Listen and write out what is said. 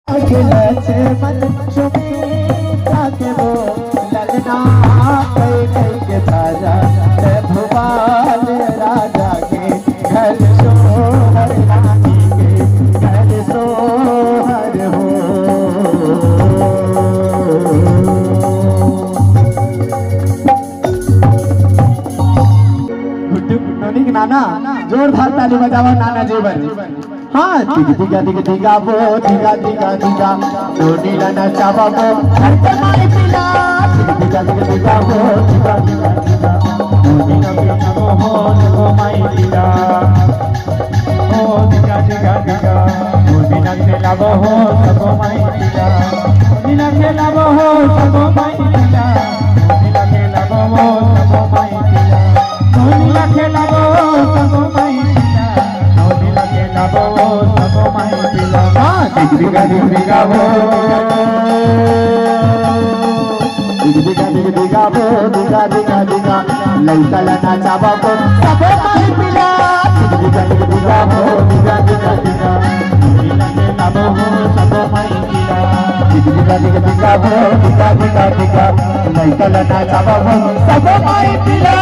अखिलचे मन सुमी जाके वो ललना कई कई के ताजा भुवाल राजा के घर सोहर रानी के घर सोहर हो नाना जोरदार ताली बजाओ नाना जीवन हाँ दिगा दिगा दिगा वो दिगा दिगा दिगा नीला नचावा वो हर तमाई पिला दिगा दिगा दिगा वो दिगा दिगा दिगा नीला नचावा वो माई पिला ओ दिगा दिगा दिगा नीला नचावा वो सबो माई पिला नीला नचावा वो सबो माई पिला नीला नचावा वो सबो माई पिला नीला नचावा वो सबो माई पिला नीला नचावा वो सबो माई पिला हाँ दिगा दिगा वो दिगा दिगा वो दिगा दिगा दिगा लइका लना चावा वो सबो माई पिला दिगा दिगा वो दिगा दिगा दिगा नीला नचावा वो सबो माई पिला दिगा दिगा वो दिगा दिगा दिगा लइका लना चावा वो सबो माई पिला